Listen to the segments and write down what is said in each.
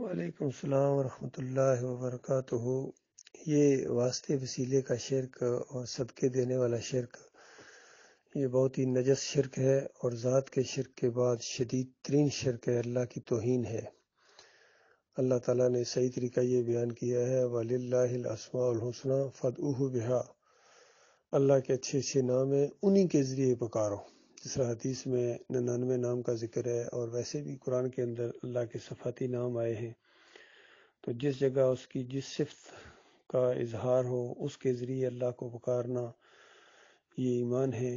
وعلیکم السلام ورحمۃ اللہ وبرکاتہ۔ یہ واسطے وسیلے کا شرک اور صدقے دینے والا شرک، یہ بہت ہی نجس شرک ہے اور ذات کے شرک کے بعد شدید ترین شرک ہے، اللہ کی توہین ہے۔ اللہ تعالیٰ نے صحیح طریقہ یہ بیان کیا ہے، وَلِلَّهِ الْأَسْمَاءُ الْحُسْنَىٰ فَادْعُوهُ بِهَا، اللہ کے اچھے اچھے نام ہیں، انہی کے ذریعے پکارو۔ جس طرح حدیث میں 99 نام کا ذکر ہے، اور ویسے بھی قرآن کے اندر اللہ کے صفاتی نام آئے ہیں، تو جس جگہ اس کی جس صفت کا اظہار ہو اس کے ذریعے اللہ کو پکارنا یہ ایمان ہے۔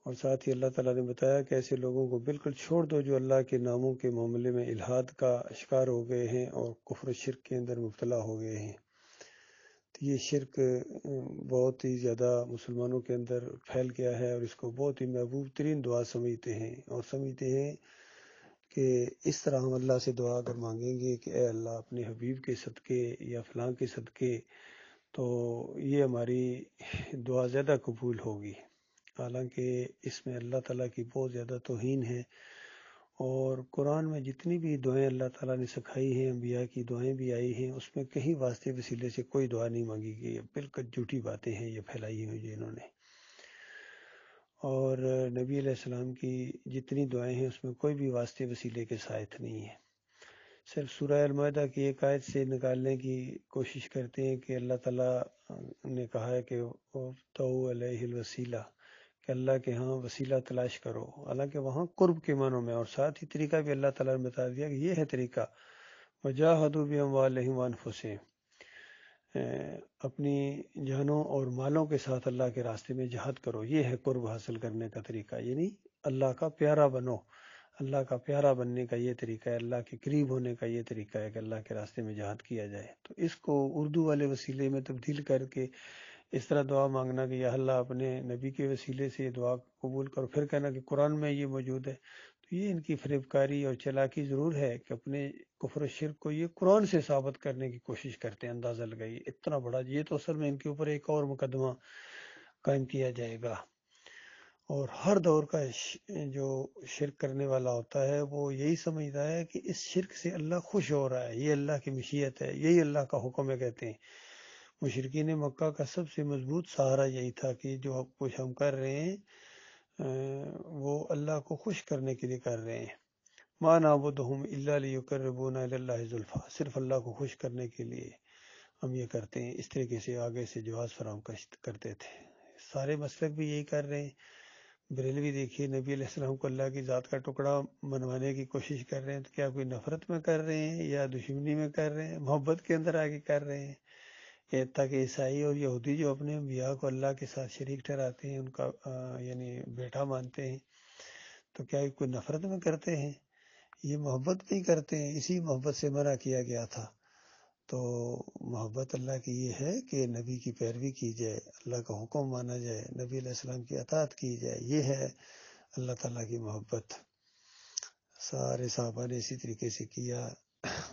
اور ساتھ ہی اللہ تعالیٰ نے بتایا کہ ایسے لوگوں کو بالکل چھوڑ دو جو اللہ کے ناموں کے معاملے میں الحاد کا شکار ہو گئے ہیں اور کفر و شرک کے اندر مبتلا ہو گئے ہیں۔ تو یہ شرک بہت ہی زیادہ مسلمانوں کے اندر پھیل گیا ہے، اور اس کو بہت ہی محبوب ترین دعا سمجھتے ہیں، اور سمجھتے ہیں کہ اس طرح ہم اللہ سے دعا اگر مانگیں گے کہ اے اللہ اپنے حبیب کے صدقے یا فلاں کے صدقے، تو یہ ہماری دعا زیادہ قبول ہوگی۔ حالانکہ اس میں اللہ تعالیٰ کی بہت زیادہ توہین ہے، اور قرآن میں جتنی بھی دعائیں اللہ تعالیٰ نے سکھائی ہیں، انبیاء کی دعائیں بھی آئی ہیں، اس میں کہیں واسطے وسیلے سے کوئی دعا نہیں مانگی گئی، بالکل جھوٹی باتیں ہیں یہ پھیلائی ہوئی انہوں نے۔ اور نبی علیہ السلام کی جتنی دعائیں ہیں اس میں کوئی بھی واسطے وسیلے کے ساتھ نہیں ہے۔ صرف سورہ المائدہ کی ایک آیت سے نکالنے کی کوشش کرتے ہیں کہ اللہ تعالیٰ نے کہا ہے کہ وَابْتَغُوا عَلَيْهِ الْوَسِيلَةَ، کہ اللہ کے ہاں وسیلہ تلاش کرو، حالانکہ وہاں قرب کے معنوں میں، اور ساتھ ہی طریقہ بھی اللہ تعالیٰ نے بتا دیا کہ یہ ہے طریقہ، وَجَاهَدُوا بِأَمْوَالِهِمْ وَأَنفُسِهِمْ، اپنی جانوں اور مالوں کے ساتھ اللہ کے راستے میں جہاد کرو، یہ ہے قرب حاصل کرنے کا طریقہ، یعنی اللہ کا پیارا بنو، اللہ کا پیارا بننے کا یہ طریقہ ہے، اللہ کے قریب ہونے کا یہ طریقہ ہے کہ اللہ کے راستے میں جہاد کیا جائے۔ تو اس کو اردو والے وسیلے میں تبدیل کر کے اس طرح دعا مانگنا کہ یا اللہ اپنے نبی کے وسیلے سے یہ دعا قبول کرو، پھر کہنا کہ قرآن میں یہ موجود ہے، تو یہ ان کی فریب کاری اور چلاکی ضرور ہے کہ اپنے کفر و شرک کو یہ قرآن سے ثابت کرنے کی کوشش کرتے ہیں۔ اندازہ لگائیے اتنا بڑا، یہ تو اصل میں ان کے اوپر ایک اور مقدمہ قائم کیا جائے گا۔ اور ہر دور کا جو شرک کرنے والا ہوتا ہے وہ یہی سمجھتا ہے کہ اس شرک سے اللہ خوش ہو رہا ہے، یہ اللہ کی مشیت ہے، یہی اللہ کا حکم ہے۔ کہتے ہیں مشرکین مکہ کا سب سے مضبوط سہارا یہی تھا کہ جو کچھ ہم کر رہے ہیں وہ اللہ کو خوش کرنے کے لیے کر رہے ہیں۔ مَا نَعْبُدُهُمْ إِلَّا لِيُقَرِّبُونَا إِلَى اللَّهِ زُلْفَىٰ، صرف اللہ کو خوش کرنے کے لیے ہم یہ کرتے ہیں۔ اس طریقے سے آگے سے جواز فراہم کرتے تھے۔ سارے مسلک بھی یہی کر رہے ہیں۔ بریلوی دیکھیے نبی علیہ السلام کو اللہ کی ذات کا ٹکڑا منوانے کی کوشش کر رہے ہیں، تو کیا کوئی نفرت میں کر رہے ہیں یا دشمنی میں کر رہے ہیں؟ محبت کے اندر آگے کر رہے ہیں۔ تاکہ عیسائی اور یہودی جو اپنے انبیاء کو اللہ کے ساتھ شریک ٹھہراتے ہیں، ان کا یعنی بیٹا مانتے ہیں، تو کیا کوئی نفرت میں کرتے ہیں؟ یہ محبت میں ہی کرتے ہیں۔ اسی محبت سے منع کیا گیا تھا۔ تو محبت اللہ کی یہ ہے کہ نبی کی پیروی کی جائے، اللہ کا حکم مانا جائے، نبی علیہ السلام کی اطاعت کی جائے، یہ ہے اللہ تعالیٰ کی محبت۔ سارے صحابہ نے اسی طریقے سے کیا،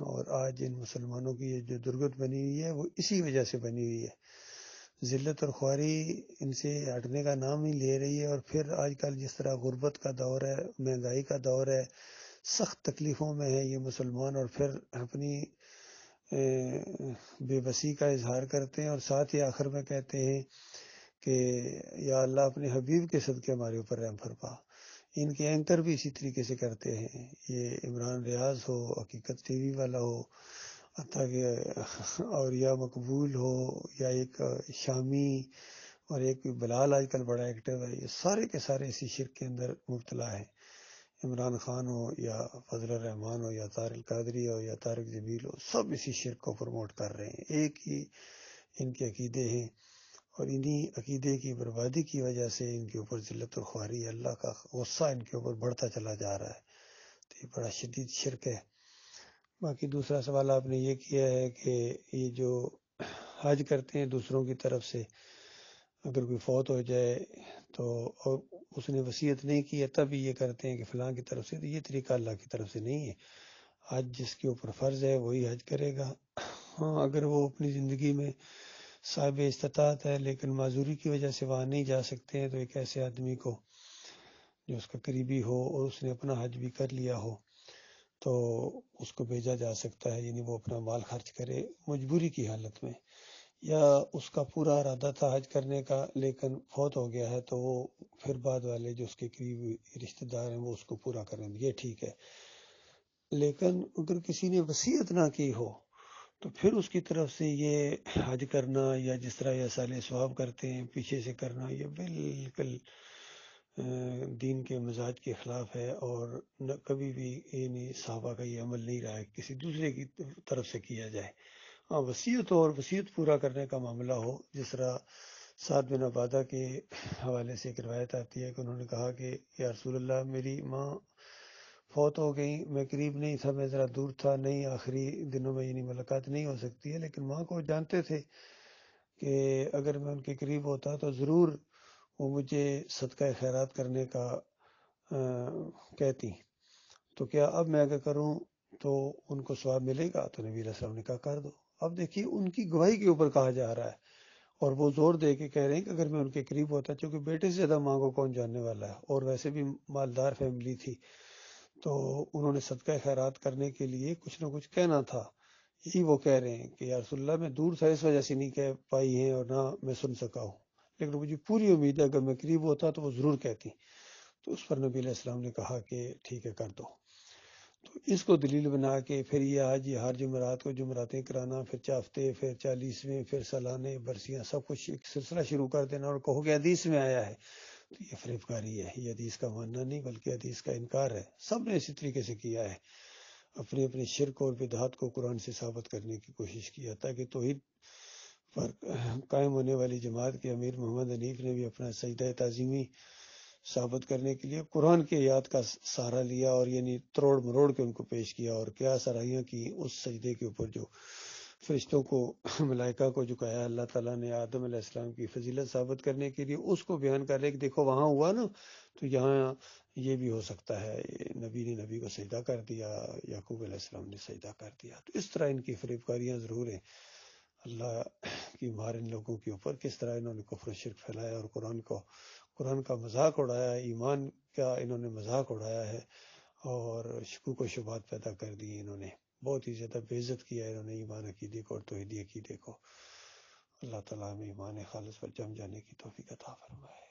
اور آج ان مسلمانوں کی یہ جو درگت بنی ہوئی ہے وہ اسی وجہ سے بنی ہوئی ہے۔ ذلت اور خواری ان سے ہٹنے کا نام ہی لے رہی ہے، اور پھر آج کل جس طرح غربت کا دور ہے، مہنگائی کا دور ہے، سخت تکلیفوں میں ہے یہ مسلمان، اور پھر اپنی بے بسی کا اظہار کرتے ہیں، اور ساتھ ہی آخر میں کہتے ہیں کہ یا اللہ اپنے حبیب کے صدقے ہمارے اوپر رحم فرما۔ ان کے اینکر بھی اسی طریقے سے کرتے ہیں، یہ عمران ریاض ہو، حقیقت ٹی وی والا ہو، حتیٰ کہ اور یا مقبول ہو، یا ایک شامی، اور ایک بلال آج کل بڑا ایکٹیو ہے، یہ سارے کے سارے اسی شرک کے اندر مبتلا ہیں۔ عمران خان ہو یا فضل الرحمان ہو یا طارق القادری ہو یا طارق جمیل ہو، سب اسی شرک کو پروموٹ کر رہے ہیں۔ ایک ہی ان کے عقیدے ہیں، اور انہی عقیدے کی بربادی کی وجہ سے ان کے اوپر ذلت و خواری، اللہ کا غصہ ان کے اوپر بڑھتا چلا جا رہا ہے۔ تو یہ بڑا شدید شرک ہے۔ باقی دوسرا سوال آپ نے یہ کیا ہے کہ یہ جو حج کرتے ہیں دوسروں کی طرف سے، اگر کوئی فوت ہو جائے تو اور اس نے وصیت نہیں کی ہے تب یہ کرتے ہیں کہ فلاں کی طرف سے، تو یہ طریقہ اللہ کی طرف سے نہیں ہے۔ حج جس کے اوپر فرض ہے وہی حج کرے گا۔ ہاں اگر وہ اپنی زندگی میں صاحب استطاعت ہے لیکن معذوری کی وجہ سے وہاں نہیں جا سکتے ہیں، تو ایک ایسے آدمی کو جو اس کا قریبی ہو اور اس نے اپنا حج بھی کر لیا ہو، تو اس کو بھیجا جا سکتا ہے، یعنی وہ اپنا مال خرچ کرے مجبوری کی حالت میں، یا اس کا پورا ارادہ تھا حج کرنے کا لیکن فوت ہو گیا ہے تو وہ پھر بعد والے جو اس کے قریبی رشتہ دار ہیں وہ اس کو پورا کریں، یہ ٹھیک ہے۔ لیکن اگر کسی نے وصیت نہ کی ہو تو پھر اس کی طرف سے یہ حج کرنا یا جس طرح یہ صالح ثواب کرتے ہیں پیچھے سے کرنا، یہ بالکل دین کے مزاج کے خلاف ہے، اور کبھی بھی یعنی صحابہ کا یہ عمل نہیں رہا ہے کسی دوسرے کی طرف سے کیا جائے۔ ہاں، وصیت اور وصیت پورا کرنے کا معاملہ ہو، جس طرح سعد بن عبادہ کے حوالے سے ایک روایت آتی ہے کہ انہوں نے کہا کہ یا رسول اللہ، میری ماں فوت ہو گئی، میں قریب نہیں تھا، میں ذرا دور تھا، نہیں آخری دنوں میں یعنی ملاقات نہیں ہو سکتی ہے، لیکن ماں کو جانتے تھے کہ اگر میں ان کے قریب ہوتا تو ضرور وہ مجھے صدقہ خیرات کرنے کا کہتی، تو کیا اب میں اگر کروں تو ان کو ثواب ملے گا؟ تو نبی علیہ السلام نے کہا کر دو۔ اب دیکھیے ان کی گواہی کے اوپر کہا جا رہا ہے، اور وہ زور دے کے کہہ رہے ہیں کہ اگر میں ان کے قریب ہوتا، چونکہ بیٹے سے زیادہ ماں کو کون جاننے والا ہے، اور ویسے بھی مالدار فیملی تھی، تو انہوں نے صدقہ خیرات کرنے کے لیے کچھ نہ کچھ کہنا تھا۔ یہی وہ کہہ رہے ہیں کہ یا رسول اللہ، میں دور تھا اس وجہ سے نہیں کہہ پائی ہیں اور نہ میں سن سکا ہوں، لیکن مجھے پوری امید ہے اگر میں قریب ہوتا تو وہ ضرور کہتی۔ تو اس پر نبی علیہ السلام نے کہا کہ ٹھیک ہے کر دو۔ تو اس کو دلیل بنا کے پھر یہ آج یہ ہر جمعرات کو جمعراتیں کرانا، پھر چافتے، پھر 40ویں، پھر سالانے، برسیاں، سب کچھ ایک سلسلہ شروع کر دینا اور کہو کہ حدیث میں آیا ہے، تو یہ فریب کاری ہے، یہ حدیث کا ماننا نہیں بلکہ حدیث کا انکار ہے۔ سب نے اسی طریقے سے کیا ہے، اپنے اپنے شرک اور بدعات کو قرآن سے ثابت کرنے کی کوشش کی ہے، تاکہ توحید پر قائم ہونے والی جماعت کے امیر محمد حنیف نے بھی اپنا سجدہ تعظیمی ثابت کرنے کے لیے قرآن کی آیات کا سہارا لیا، اور یعنی تروڑ مروڑ کے ان کو پیش کیا، اور کیا سرائیاں کی اس سجدے کے اوپر جو فرشتوں کو، ملائکہ کو جھکایا اللہ تعالیٰ نے آدم علیہ السلام کی فضیلت ثابت کرنے کے لیے، اس کو بیان کر رہے کہ دیکھو وہاں ہوا نا، تو یہاں یہ بھی ہو سکتا ہے، نبی نے نبی کو سجدہ کر دیا، یعقوب علیہ السلام نے سجدہ کر دیا۔ تو اس طرح ان کی فریب کاریاں ضرور ہیں، اللہ کی مار ان لوگوں کے اوپر، کس طرح انہوں نے کفر و شرک پھیلایا اور قرآن کا مذاق اڑایا، ایمان کا انہوں نے مذاق اڑایا ہے، اور شکوک و شبہات پیدا کر دیے انہوں نے، بہت ہی زیادہ بے عزت کیا ہے انہوں نے ایمان عقیدے کو اور توحیدی عقیدے کو۔ اللہ تعالیٰ ہمیں ایمان خالص پر جم جانے کی توفیق عطا فرمائے۔